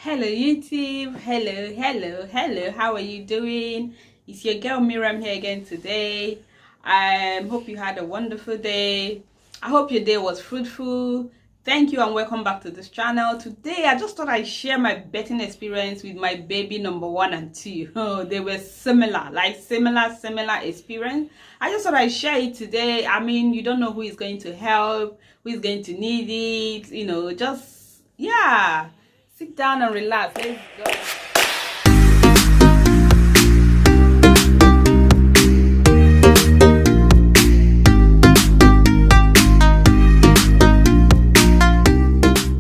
Hello YouTube, hello, how are you doing? It's your girl Miriam here again today. I hope you had a wonderful day. I hope your day was fruitful. Thank you and welcome back to this channel. Today I just thought I'd share my betting experience with my baby number 1 and 2. Oh, they were similar experience. I just thought I'd share it today. I mean, you don't know who is going to help, who is going to need it, just yeah. Sit down and relax. Let's go.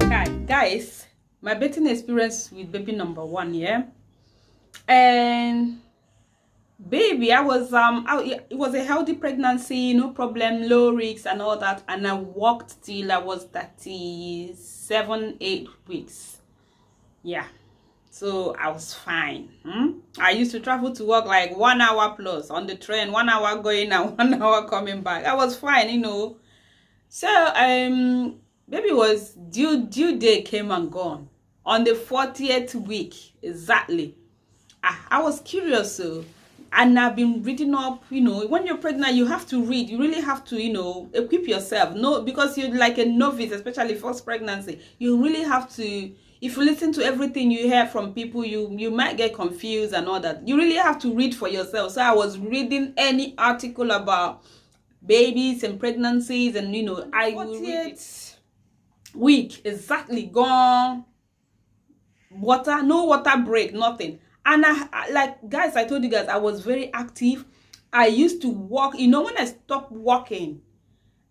Okay, guys, my betting experience with baby number 1, yeah. And baby, it was a healthy pregnancy, no problem, low risk and all that. And I walked till I was 37-8 weeks. Yeah, so I was fine. I used to travel to work like 1 hour plus on the train, 1 hour going and 1 hour coming back. I was fine, So baby was due day came and gone on the 40th week exactly. I was curious, so and I've been reading up. When you're pregnant, you have to read. You really have to, equip yourself. No, because you're like a novice, especially first pregnancy. You really have to. If you listen to everything you hear from people, you might get confused and all that. You really have to read for yourself. So I was reading any article about babies and pregnancies, and I will read it. Week exactly gone. No water break, nothing. And I guys, I told you guys I was very active. I used to walk. When I stopped walking,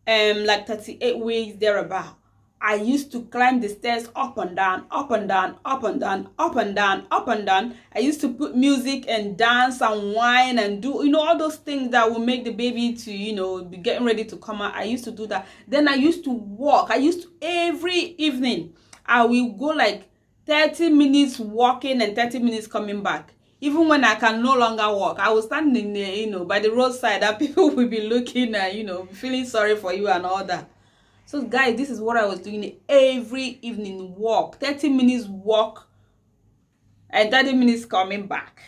like 38 weeks thereabout, I used to climb the stairs up and down, up and down, up and down, up and down, up and down. I used to put music and dance and whine and do, all those things that will make the baby to, be getting ready to come out. I used to do that. Then I used to walk. Every evening, I will go like 30 minutes walking and 30 minutes coming back. Even when I can no longer walk, I was standing there, by the roadside, and people will be looking at, feeling sorry for you and all that. So guys, this is what I was doing every evening. Walk, 30 minutes walk and 30 minutes coming back.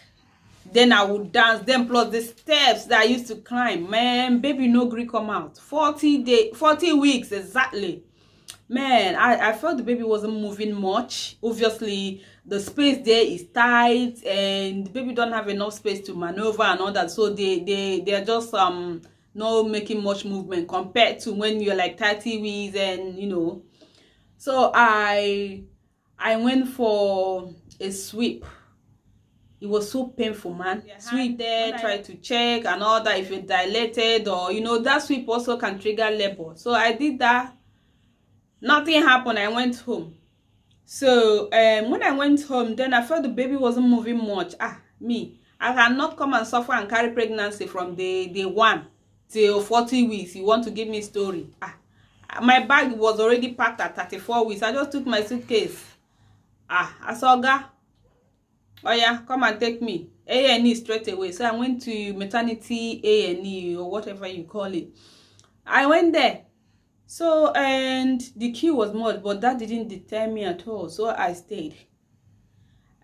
Then I would dance, then plus the steps that I used to climb. Man, baby no gree come out. 40 weeks exactly. Man, I felt the baby wasn't moving much. Obviously, the space there is tight and the baby don't have enough space to maneuver and all that. So they're just not making much movement compared to when you're like 30 weeks and So I went for a sweep. It was so painful, man. Sweep there, try to check and all that if you're dilated, or that sweep also can trigger labor. So I did that. Nothing happened. I went home. So when I went home, then I felt the baby wasn't moving much. I cannot come and suffer and carry pregnancy from day 1 till 40 weeks. You want to give me a story? My bag was already packed at 34 weeks. I just took my suitcase. I saw God. Oh yeah, come and take me. A&E straight away. So I went to maternity A&E or whatever you call it. I went there. So, and the queue was much, but that didn't deter me at all. So I stayed.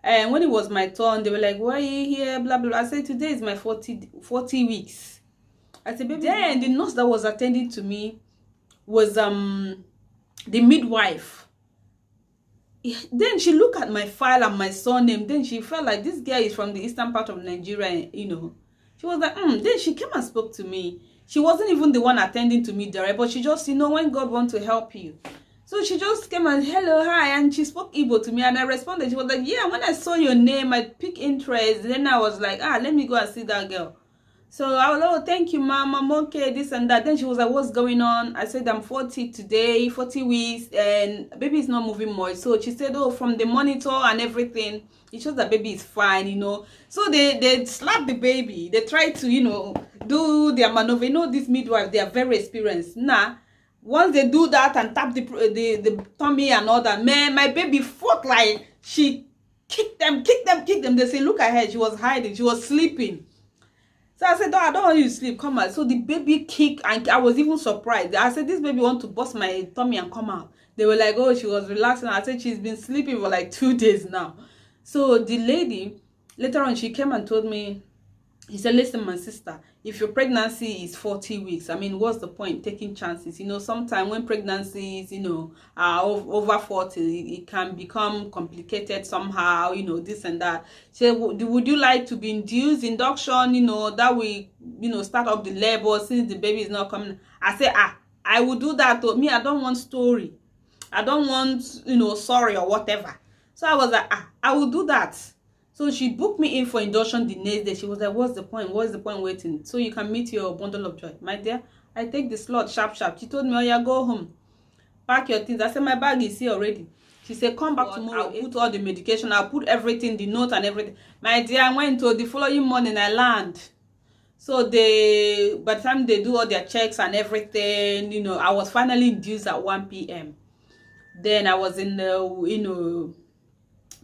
And when it was my turn, they were like, why are you here? Blah, blah, blah. I said, today is my 40 weeks. I said, baby. Then the nurse that was attending to me was the midwife. Then she looked at my file and my surname. Then she felt like this girl is from the eastern part of Nigeria, She was like, Then she came and spoke to me. She wasn't even the one attending to me there, but she just, when God wants to help you. So she just came and, hello, hi, and she spoke Igbo to me, and I responded. She was like, yeah, when I saw your name, I picked interest. Then I was like, let me go and see that girl. So I was like, oh, thank you, ma'am, I'm okay, this and that. Then she was like, what's going on? I said, I'm 40 today, 40 weeks, and baby is not moving much. So she said, oh, from the monitor and everything, it shows that baby is fine, So they slapped the baby. They tried to, do their maneuver. This midwife, they are very experienced. Once they do that and tap the tummy and all that, man, my baby fought like she kicked them. They say, look at her, she was hiding, she was sleeping. So I said, no, I don't want you to sleep, come out. So the baby kicked, and I was even surprised. I said, this baby want to bust my tummy and come out. They were like, oh, she was relaxing. I said she's been sleeping for like 2 days now. So the lady, later on, she came and told me, he said, listen, my sister, if your pregnancy is 40 weeks, I mean, what's the point taking chances? You know, sometimes when pregnancies, you know, are over 40, it can become complicated somehow, you know, this and that. So would you like to be induction, you know, that we, you know, start up the labor since the baby is not coming? I said, I will do that. To me, I don't want story. I don't want, you know, sorry or whatever. So I was like, I will do that. So she booked me in for induction the next day. She was like, what's the point? What's the point waiting? So you can meet your bundle of joy. My dear, I take the slot sharp. She told me, oh yeah, go home. Pack your things. I said, my bag is here already. She said, come back tomorrow. I'll put all the medication. I'll put everything, the note and everything. My dear, I went to the following morning, I land. So by the time they do all their checks and everything, you know, I was finally induced at 1 p.m. Then I was in the, you know,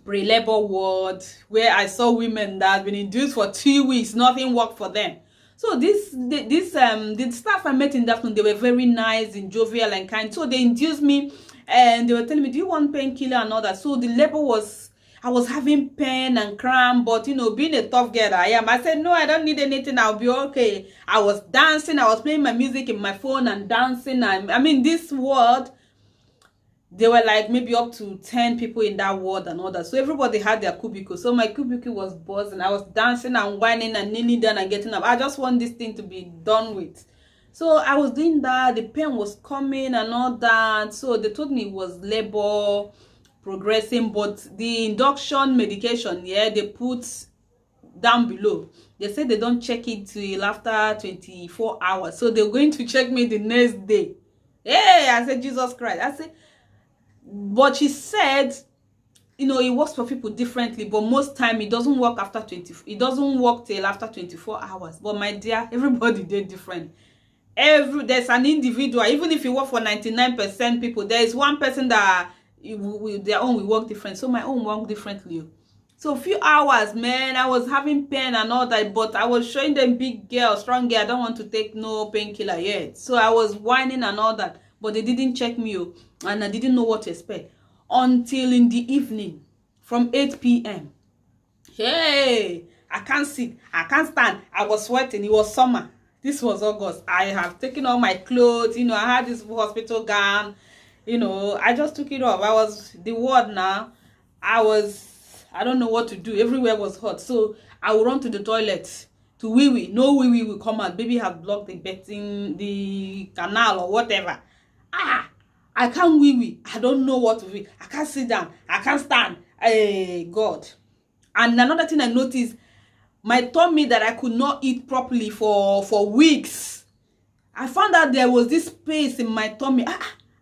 pre-labor ward where I saw women that had been induced for 2 weeks, nothing worked for them. So the staff I met in the afternoon, they were very nice and jovial and kind. So they induced me and they were telling me, do you want painkiller and all that? So the labor was, I was having pain and cramp, but you know, being a tough girl I am, I said, no, I don't need anything, I'll be okay. I was dancing, I was playing my music in my phone and dancing. I mean, this ward, there were like maybe up to 10 people in that ward and all that. So everybody had their cubicle. So my cubicle was buzzing. I was dancing and whining and kneeling down and getting up. I just want this thing to be done with. So I was doing that. The pain was coming and all that. So they told me it was labor progressing. But the induction medication, yeah, they put down below. They said they don't check it till after 24 hours. So they're going to check me the next day. Hey, I said, Jesus Christ. I said, but she said, you know, it works for people differently, but most time it doesn't work after 20, it doesn't work till after 24 hours. But my dear, everybody did different. There's an individual, even if you work for 99% people, there is one person that their own will work different. So my own work differently. So a few hours, man, I was having pain and all that, but I was showing them big girl, strong girl, I don't want to take no painkiller yet. So I was whining and all that, but they didn't check me, and I didn't know what to expect until in the evening from 8 p.m. Hey, I can't sit, I can't stand, I was sweating, it was summer. This was August. I have taken all my clothes, you know, I had this hospital gown, you know, I just took it off. I was the ward now. I don't know what to do. Everywhere was hot. So I will run to the toilet to wee-wee. No wee-wee will come out. Baby have blocked the canal or whatever. I can't wee-wee. I don't know what to do. I can't sit down. I can't stand. Hey, God. And another thing I noticed, my tummy that I could not eat properly for weeks. I found out there was this space in my tummy.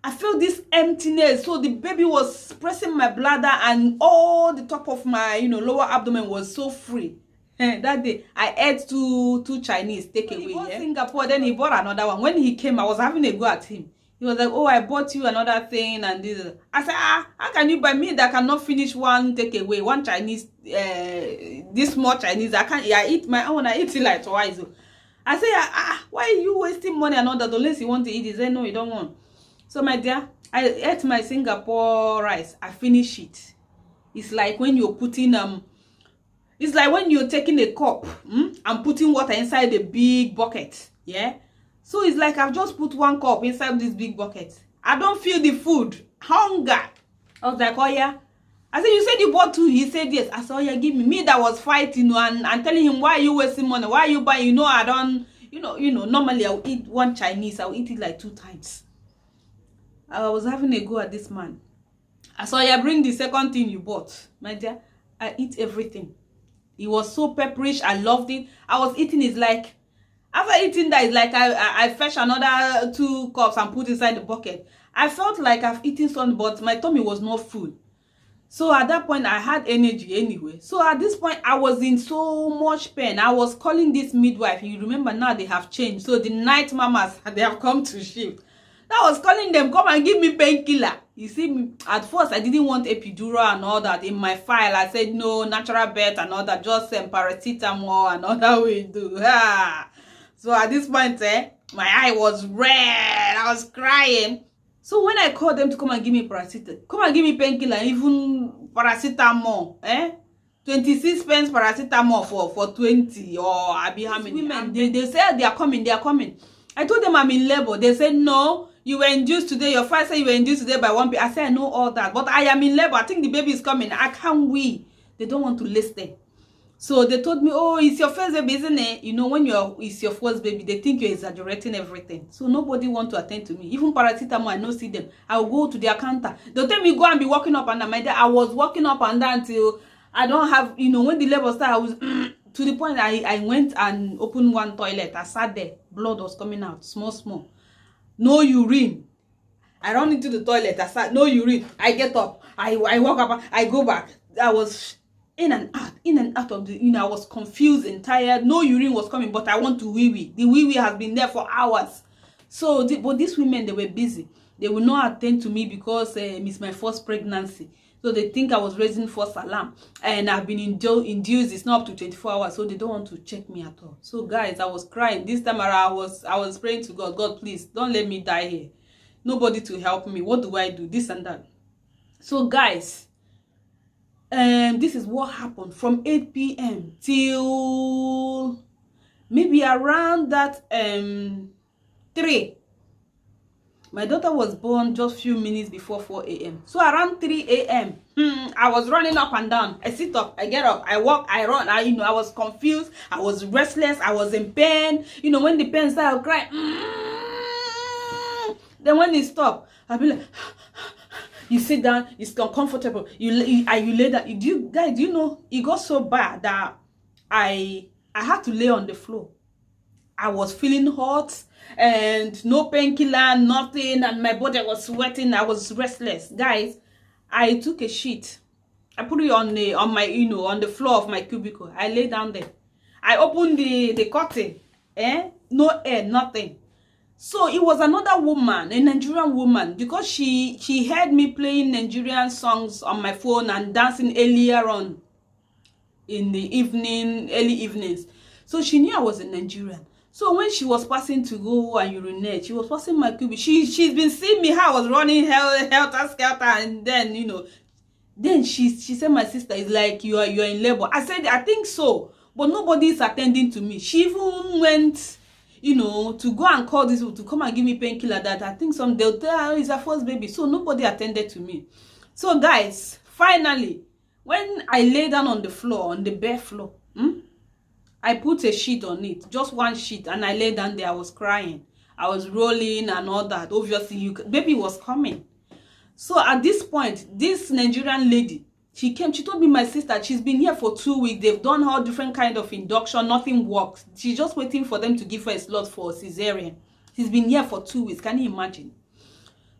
I felt this emptiness. So the baby was pressing my bladder and all the top of my, you know, lower abdomen was so free. That day, I ate two Chinese takeaway. He bought Singapore, then he bought another one. When he came, I was having a go at him. He was like, oh, I bought you another thing and this. I said, how can you buy me that cannot finish one takeaway, one Chinese, this small Chinese? I eat my own, I eat it like twice. I say, why are you wasting money and all that? Unless you want to eat it. He said, no, you don't want. So my dear, I ate my Singapore rice. I finished it. It's like when you're putting it's like when you're taking a cup and putting water inside a big bucket. Yeah. So it's like I've just put one cup inside this big bucket. I don't feel the food. Hunger. I was like, oh yeah. I said, you said you bought two. He said yes. I said, oh yeah, give me. Me that was fighting, and telling him, why are you wasting money? Why are you buying? You know, I don't, you know, normally I'll eat one Chinese. I'll eat it like 2 times. I was having a go at this man. I saw you bring the second thing you bought. My dear, I eat everything. It was so pepperish. I loved it. I was eating it like, after eating that, it's like I fetch another 2 cups and put inside the bucket. I felt like I've eaten something, but my tummy was not full. So at that point, I had energy anyway. So at this point, I was in so much pain. I was calling this midwife. You remember now they have changed. So the night mamas, they have come to shift. I was calling them, come and give me painkiller. You see, me at first I didn't want epidural and all that. In my file, I said no, natural birth and all that, just paracetamol and all that we do. So at this point, my eye was red. I was crying. So when I called them to come and give me paracetamol, come and give me painkiller, even paracetamol, 26 pence paracetamol for 20, or I be how many? Women, they said they are coming. I told them I'm in labor. They said no, you were induced today. Your father said you were induced today by 1 p.m. I said I know all that, but I am in labor. I think the baby is coming. I can't wait. They don't want to listen. So they told me, oh, it's your first baby, isn't it? You know, when it's your first baby, they think you're exaggerating everything. So nobody want to attend to me. Even paracetamol, I don't see them. I'll go to their counter. They'll tell me go and be walking up and down. My dad, I was walking up and down until I don't have, you know, when the labor started, I was to the point I went and opened one toilet. I sat there. Blood was coming out, small. No urine. I run into the toilet. I sat, no urine. I get up. I walk up. I go back. I was in and out of the, you know, I was confused and tired. No urine was coming, but I want to wee-wee. The wee-wee has been there for hours. So, but these women, they were busy. They will not attend to me because it's my first pregnancy. So they think I was raising false alarm. And I've been induced. It's not up to 24 hours. So they don't want to check me at all. So guys, I was crying. This time around, I was praying to God. God, please, don't let me die here. Nobody to help me. What do I do? This and that. So guys, this is what happened from 8 p.m. till maybe around that 3. My daughter was born just few minutes before 4 a.m. So around 3 a.m. I was running up and down. I sit up, I get up, I walk, I run. You know, I was confused, I was restless, I was in pain. You know, when the pain started, I cried. Then when it stopped, I'll be like, you sit down, it's uncomfortable. You lay down. Do you know, it got so bad that I had to lay on the floor. I was feeling hot and no painkiller, nothing, and my body was sweating. I was restless. Guys, I took a sheet. I put it on my, you know, on the floor of my cubicle. I lay down there. I opened the curtain. No air, nothing. So it was another woman, a Nigerian woman, because she heard me playing Nigerian songs on my phone and dancing earlier on in the evening, early evenings. So she knew I was a Nigerian. So when she was passing to go and urinate, she was passing my cubicle. She's been seeing me how I was running helter-skelter, and then, you know, then she said, my sister is like, you're in labor. I said, I think so, but nobody is attending to me. She even went, you know, to go and call this people to come and give me painkiller that I think they'll tell her it's her first baby. So nobody attended to me. So guys, finally, when I lay down on the floor, on the bare floor, I put a sheet on it, just one sheet, and I lay down there. I was crying. I was rolling and all that. Obviously, baby was coming. So at this point, this Nigerian lady, she came, she told me, my sister, she's been here for 2 weeks. They've done all different kind of induction. Nothing works. She's just waiting for them to give her a slot for cesarean. She's been here for 2 weeks. Can you imagine?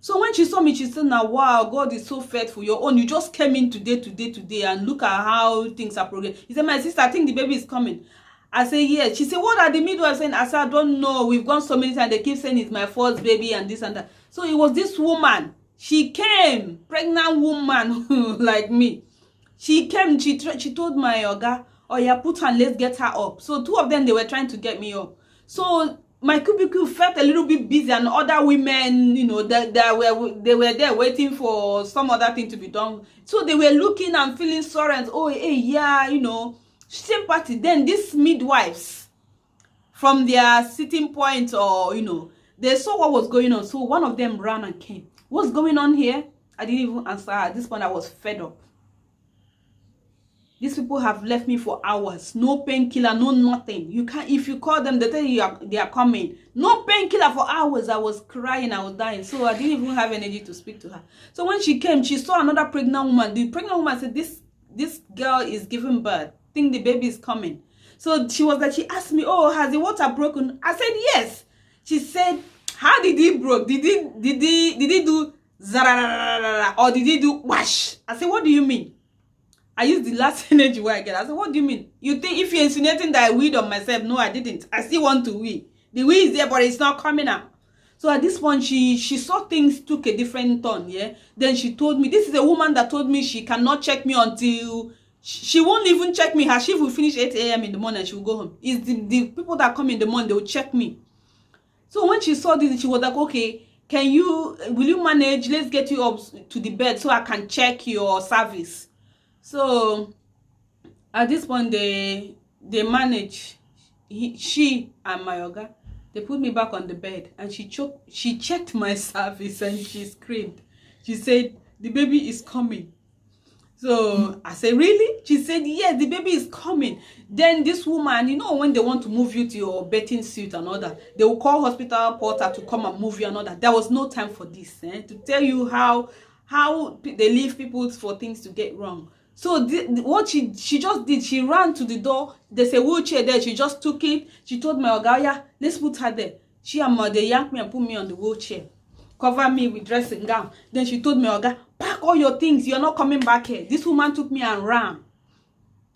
So when she saw me, she said, now, wow, God is so faithful. Your own, you just came in today, and look at how things are progressing. He said, my sister, I think the baby is coming. I said, yes. She said, what are the midwives saying? I said, I don't know. We've gone so many times. They keep saying it's my first baby and this and that. So it was this woman. She came, pregnant woman like me. She came, she told my oga, oh yeah, put her and let's get her up. So 2 of them, they were trying to get me up. So my cubicle felt a little bit busy, and other women, you know, they were there waiting for some other thing to be done. So they were looking and feeling sorry and, oh, hey, yeah, you know, sympathy. Then these midwives, from their sitting point, or, you know, they saw what was going on. So one of them ran and came. What's going on here? I didn't even answer. At this point, I was fed up. These people have left me for hours. No painkiller, no nothing. You can't, if you call them, they tell you they are coming. No painkiller for hours. I was crying, I was dying. So I didn't even have energy to speak to her. So when she came, she saw another pregnant woman. The pregnant woman said, this girl is giving birth. I think the baby is coming. So she was like, she asked me, oh, has the water broken? I said, yes. She said, how did it broke? Did he do zarararara, or did he do wash? I said, what do you mean? I used the last energy where I get. I said, what do you mean? You think if you're insinuating that I weed on myself? No, I didn't. I still want to wee. The wee is there, but it's not coming out. So at this point, she saw things took a different turn, yeah? Then she told me, this is a woman that told me she cannot check me until, she won't even check me. Her shift will finish 8 a.m. in the morning and she will go home. It's the people that come in the morning, they will check me. So when she saw this, she was like, okay, will you manage? Let's get you up to the bed so I can check your service. So at this point, they manage. She and my oga, they put me back on the bed, and she checked my service, and she screamed. She said, the baby is coming. So I said, really? She said, yes, the baby is coming. Then this woman, you know, when they want to move you to your bathing suit and all that, they will call hospital porter to come and move you and all that. There was no time for this, to tell you how they leave people for things to get wrong. So what she just did, she ran to the door. There's a wheelchair there. She just took it. She told my oga, yeah, let's put her there. She and they yanked me and put me on the wheelchair, cover me with dressing gown. Then she told me, oga, pack all your things. You're not coming back here. This woman took me and ran.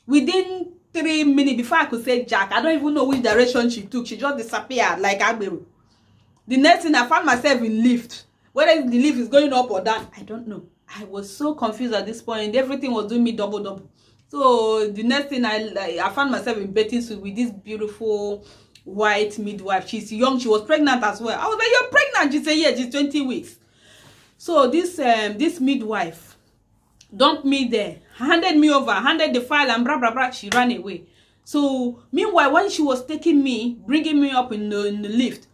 Within 3 minutes, before I could say Jack, I don't even know which direction she took. She just disappeared like Agberu. The next thing, I found myself in lift. Whether the lift is going up or down, I don't know. I was so confused at this point. Everything was doing me double. So the next thing, I found myself in bathing suit with this beautiful white midwife. She's young. She was pregnant as well. I was like, you're pregnant? She said, yeah, she's 20 weeks. So this midwife dumped me there, handed me over, handed the file, and blah, blah, blah. She ran away. So meanwhile, when she was taking me, bringing me up in the lift,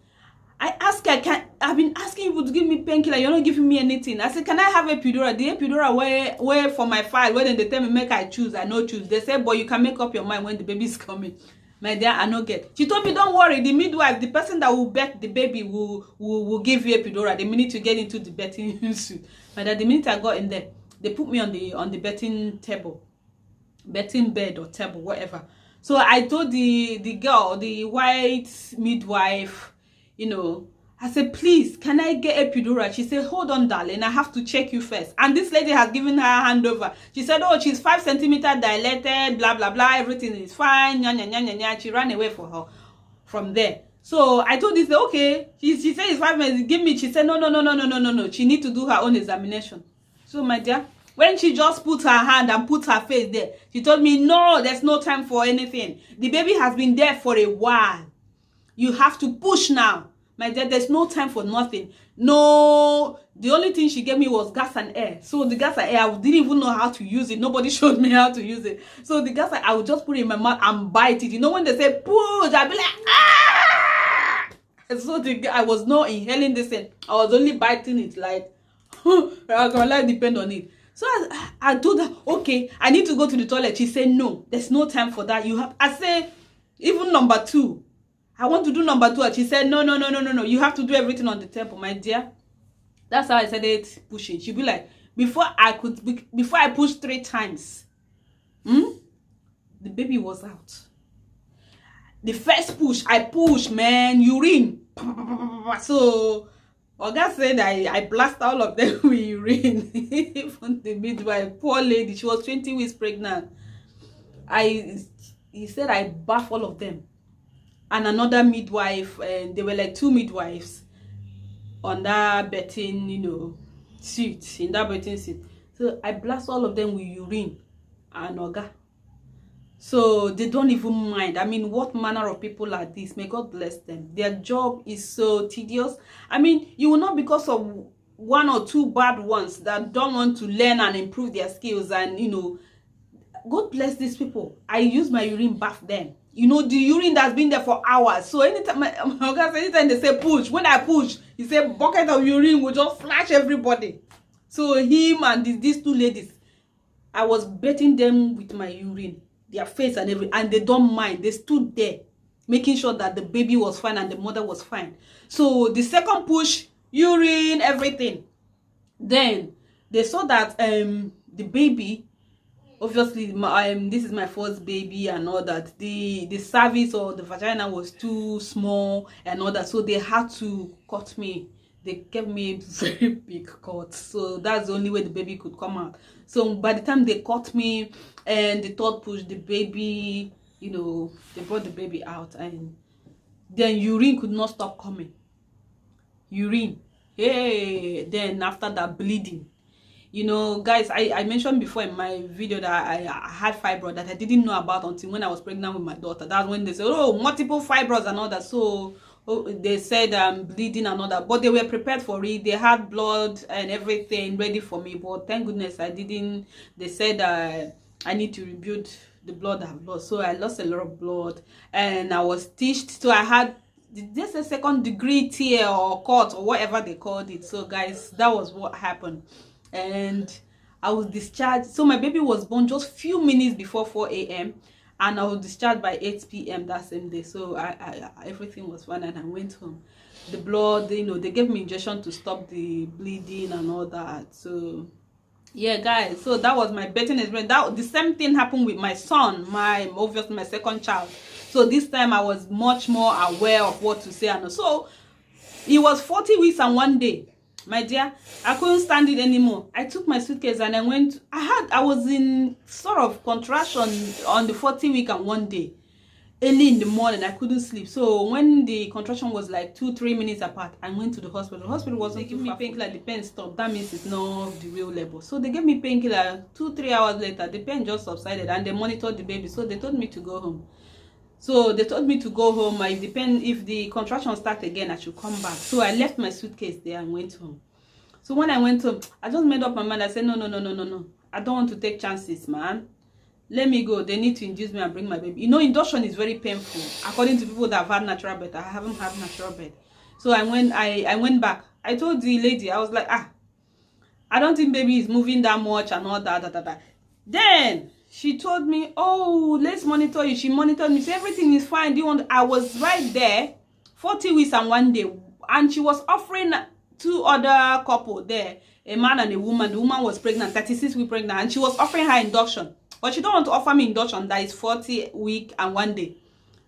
I asked her, I've been asking you to give me painkiller. You're not giving me anything. I said, can I have epidural? The epidural where for my file, when they tell me make I choose, I no choose. They said, but you can make up your mind when the baby is coming. My dear, I no get. She told me, don't worry, the midwife, the person that will birth the baby will give you epidural the minute you get into the birthing suit. My dear, the minute I got in there, they put me on the birthing table, birthing bed or table, whatever. So I told the girl, the white midwife, you know, I said, please, can I get epidural? She said, hold on, darling, I have to check you first. And this lady has given her handover. She said, oh, she's 5 centimeters dilated, blah, blah, blah, everything is fine, nya, nya, nya, nya, nya. She ran away for her from there. So I told this, okay. She said it's 5 minutes, give me. She said, no. She need to do her own examination. So, my dear, when she just put her hand and put her face there, she told me, no, there's no time for anything. The baby has been there for a while. You have to push now. My dear, there's no time for nothing. No, the only thing she gave me was gas and air. So the gas and air, I didn't even know how to use it. Nobody showed me how to use it. So the gas, I would just put it in my mouth and bite it. You know, when they say push, I'd be like, ah! So I was not inhaling this thing. I was only biting it like, I can like depend on it. So I told her, okay, I need to go to the toilet. She said, no, there's no time for that. I said, even number 2. I want to do number 2. And she said, no. You have to do everything on the table, my dear. That's how I started pushing. She'd be like, before I pushed 3 times, the baby was out. The first push, I pushed, man, urine. So, Oga said I blast all of them with urine. Even the midwife, poor lady, she was 20 weeks pregnant. He said I bath all of them. And another midwife, and there were like 2 midwives on that betting, you know, suit, in that betting suit. So I blast all of them with urine and Oga. So they don't even mind. I mean, what manner of people are these? May God bless them. Their job is so tedious. I mean, you will not, because of 1 or 2 bad ones that don't want to learn and improve their skills, and, you know, God bless these people. I use my urine bath them. You know, the urine that's been there for hours. So anytime anytime they say push, when I push, he said bucket of urine will just flash everybody. So him and these 2 ladies, I was bathing them with my urine, their face and everything, and they don't mind. They stood there, making sure that the baby was fine and the mother was fine. So the second push, urine, everything. Then they saw that the baby, obviously, this is my first baby and all that. The cervix or the vagina was too small and all that. So they had to cut me. They gave me a very big cut. So that's the only way the baby could come out. So by the time they cut me and the 3rd push, the baby, you know, they brought the baby out. And then urine could not stop coming. Urine. Hey, then after that, bleeding. You know, guys, I mentioned before in my video that I had fibroid that I didn't know about until when I was pregnant with my daughter. That's when they said, oh, multiple fibroids and all that. So they said bleeding and all that, but they were prepared for it. They had blood and everything ready for me, but thank goodness I didn't. They said I need to rebuild the blood I've lost. So I lost a lot of blood and I was stitched. So I had just a second degree tear or cut or whatever they called it. So guys, that was what happened. And I was discharged. So my baby was born just few minutes before 4 a.m. and I was discharged by 8 p.m. that same day. So everything was fine and I went home. The blood, you know, they gave me injection to stop the bleeding and all that. So yeah guys, so that was my birthing experience. That the same thing happened with my son, obviously my second child. So this time I was much more aware of what to say. And so it was 40 weeks and 1 day, my dear. I couldn't stand it anymore. I took my suitcase and I went. I was in sort of contraction on the 40 week and 1 day. Early in the morning, I couldn't sleep. So when the contraction was like 2-3 minutes apart, I went to the hospital. The hospital wasn't giving me painkiller. The pain stopped. That means it's not the real label. So they gave me painkiller. 2-3 hours later, the pain just subsided and they monitored the baby. So they told me to go home. So they told me to go home. If the contraction starts again, I should come back. So I left my suitcase there and went home. So when I went home, I just made up my mind. I said, no. I don't want to take chances, man. Let me go. They need to induce me and bring my baby. You know, induction is very painful. According to people that have had natural birth, I haven't had natural birth. So I went back. I told the lady, I was like, I don't think baby is moving that much and all that. Then she told me, oh, let's monitor you. She monitored me. Said everything is fine. Do you want? I was right there, 40 weeks and 1 day, and she was offering 2 other couple there, a man and a woman. The woman was pregnant, 36 weeks pregnant, and she was offering her induction. But she don't want to offer me induction that is 40 weeks and 1 day.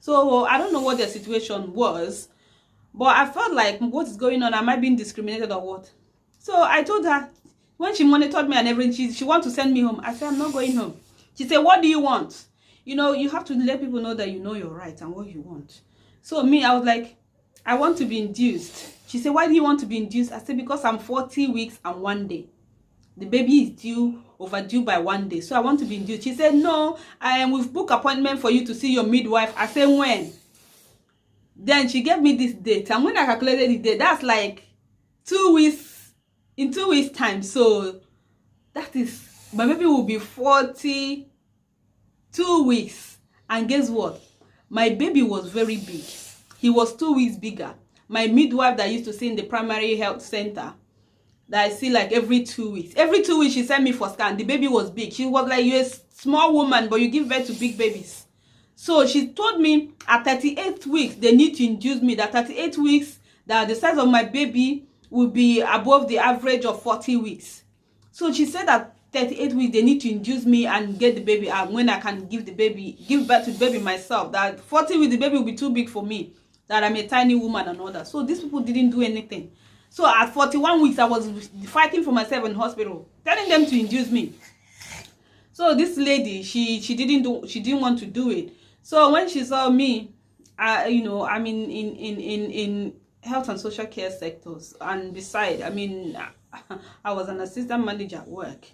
So I don't know what their situation was, but I felt like, what is going on? Am I being discriminated or what? So I told her, when she monitored me and everything, she wanted to send me home. I said, I'm not going home. She said, what do you want? You know, you have to let people know that you know your rights and what you want. So me, I was like, I want to be induced. She said, why do you want to be induced? I said, because I'm 40 weeks and 1 day. The baby is overdue by 1 day. So I want to be induced. She said, no, we've booked appointment for you to see your midwife. I said, when? Then she gave me this date. And when I calculated the date, that's like 2 weeks, in 2 weeks time. So that is, my baby will be 42 weeks. And guess what? My baby was very big. He was 2 weeks bigger. My midwife that used to see in the primary health center, that I see like every 2 weeks. Every 2 weeks, she sent me for scan. The baby was big. She was like, you're a small woman, but you give birth to big babies. So she told me at 38 weeks, they need to induce me. That 38 weeks, that the size of my baby will be above the average of 40 weeks. So she said that 38 weeks, they need to induce me and get the baby out when I can give birth to the baby myself. That 40 weeks, the baby will be too big for me. That I'm a tiny woman and all that. So these people didn't do anything. So at 41 weeks, I was fighting for myself in hospital, telling them to induce me. So this lady, she didn't want to do it. So when she saw me, you know, I mean, in health and social care sectors, and beside, I mean, I was an assistant manager at work,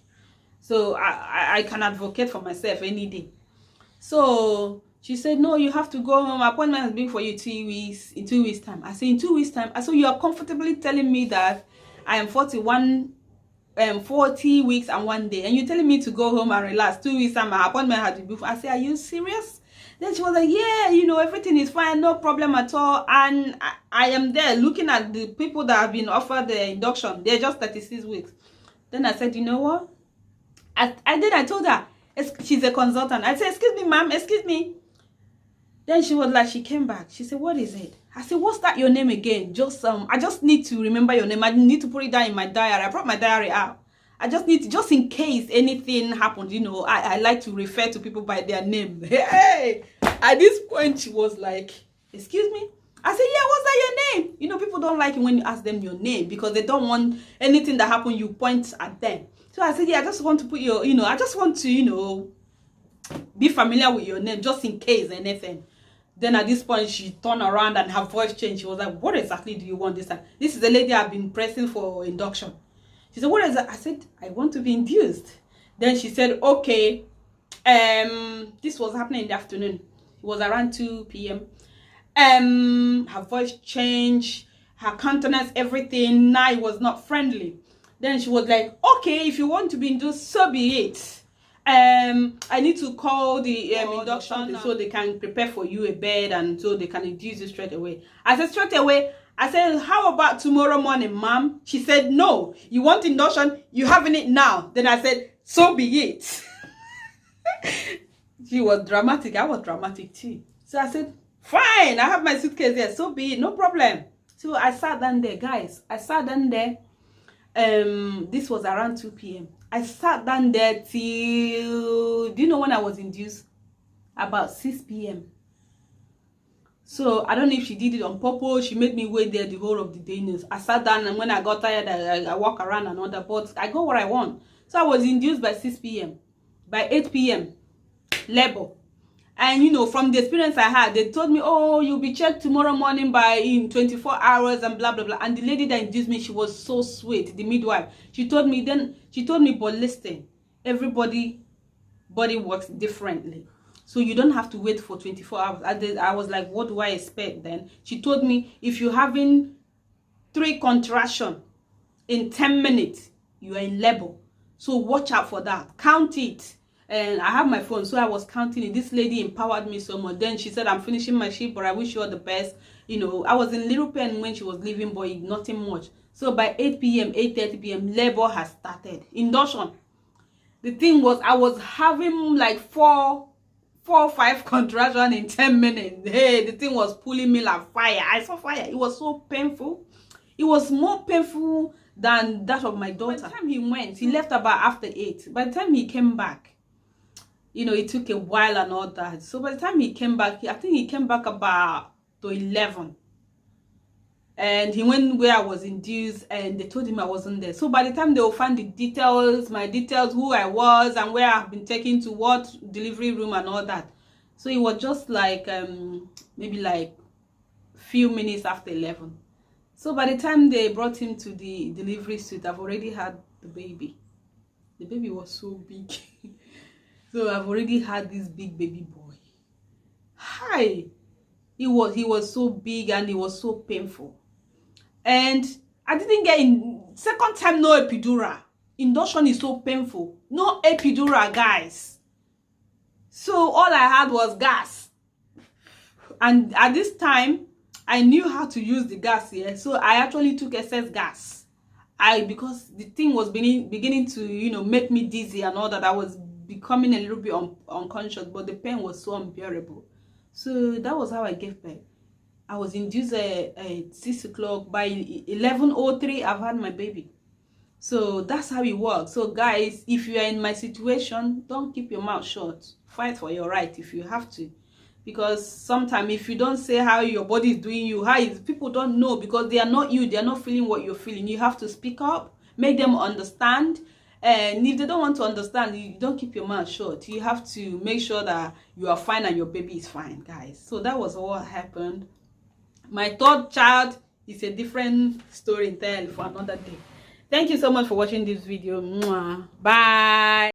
so I can advocate for myself any day. So she said, no, you have to go home. Appointment has been for you 2 weeks, in 2 weeks time. I said, in 2 weeks time? I said, you are comfortably telling me that I am 40 weeks and 1 day. And you're telling me to go home and relax. 2 weeks time, my appointment had to be. I said, are you serious? Then she was like, yeah, you know, everything is fine. No problem at all. And I am there looking at the people that have been offered the induction. They're just 36 weeks. Then I said, you know what? I told her, she's a consultant. I said, excuse me, ma'am, excuse me. Then she was like, she came back. She said, what is it? I said, what's that your name again? I just need to remember your name. I need to put it down in my diary. I brought my diary out. I just need to, just in case anything happened, you know, I like to refer to people by their name. Hey, at this point, she was like, excuse me? I said, yeah, what's that your name? You know, people don't like it when you ask them your name because they don't want anything that happened, you point at them. So I said, yeah, I just want to put your, you know, I just want to, you know, be familiar with your name just in case anything. Then at this point, she turned around and her voice changed. She was like, what exactly do you want this time? This is the lady I've been pressing for induction. She said, what is that? I said, I want to be induced. Then she said, okay. This was happening in the afternoon. It was around 2 p.m. Her voice changed, her countenance, everything. Now it was not friendly. Then she was like, okay, if you want to be induced, so be it. I need to call the induction so they can prepare for you a bed, and so they can induce you straight away. I said, straight away? I said, how about tomorrow morning, ma'am? She said, no, you want induction, you having it now. Then I said, so be it. She was dramatic. I was dramatic too. So I said, fine, I have my suitcase there, so be it, no problem. So I sat down there, guys. I sat down there. This was around 2 p.m. I sat down there till, do you know when I was induced? About 6 p.m. So I don't know if she did it on purpose. She made me wait there the whole of the day. I sat down, and when I got tired, I walk around and all that, but I go where I want. So I was induced by 6 p.m. By 8 p.m. labor. And you know, from the experience I had, they told me, oh, you'll be checked tomorrow morning in 24 hours and blah blah blah. And the lady that induced me, she was so sweet, the midwife. She told me, but listen, everybody body works differently, so you don't have to wait for 24 hours. I was like, what do I expect then? She told me, if you're having 3 contractions in 10 minutes, you are in labor, so watch out for that, count it. And I have my phone, so I was counting it. This lady empowered me so much. Then she said, I'm finishing my shift, but I wish you all the best. You know, I was in little pain when she was leaving, but nothing much. So by 8 p.m., 8:30 p.m., labor has started. Induction. The thing was, I was having like 4 or 5 contractions in 10 minutes. Hey, the thing was pulling me like fire. I saw fire. It was so painful. It was more painful than that of my daughter. By the time he went, he left about after 8. By the time he came back, you know, it took a while and all that. So by the time he came back, I think he came back about to 11. And he went where I was induced, and they told him I wasn't there. So by the time they will find the details, my details, who I was and where I've been taken to what delivery room and all that. So it was just like maybe like few minutes after 11. So by the time they brought him to the delivery suite, I've already had the baby. The baby was so big. So I've already had this big baby boy. Hi. He was so big, and it was so painful. And I didn't get in second time, no epidural. Induction is so painful. No epidural, guys. So all I had was gas. And at this time, I knew how to use the gas here. So I actually took excess gas. Because the thing was beginning to, you know, make me dizzy and all that. I was becoming a little bit unconscious, but the pain was so unbearable. So that was how I gave birth. I was induced at 6 o'clock. By 11:03, I've had my baby. So that's how it works. So guys, if you are in my situation, don't keep your mouth shut. Fight for your right if you have to. Because sometimes if you don't say how your body is doing you, people don't know, because they are not you. They are not feeling what you're feeling. You have to speak up, make them understand. And if they don't want to understand, you don't keep your mouth shut. You have to make sure that you are fine and your baby is fine, guys. So that was what happened. My 3rd child is a different story entirely for another day. Thank you so much for watching this video. Mwah. Bye.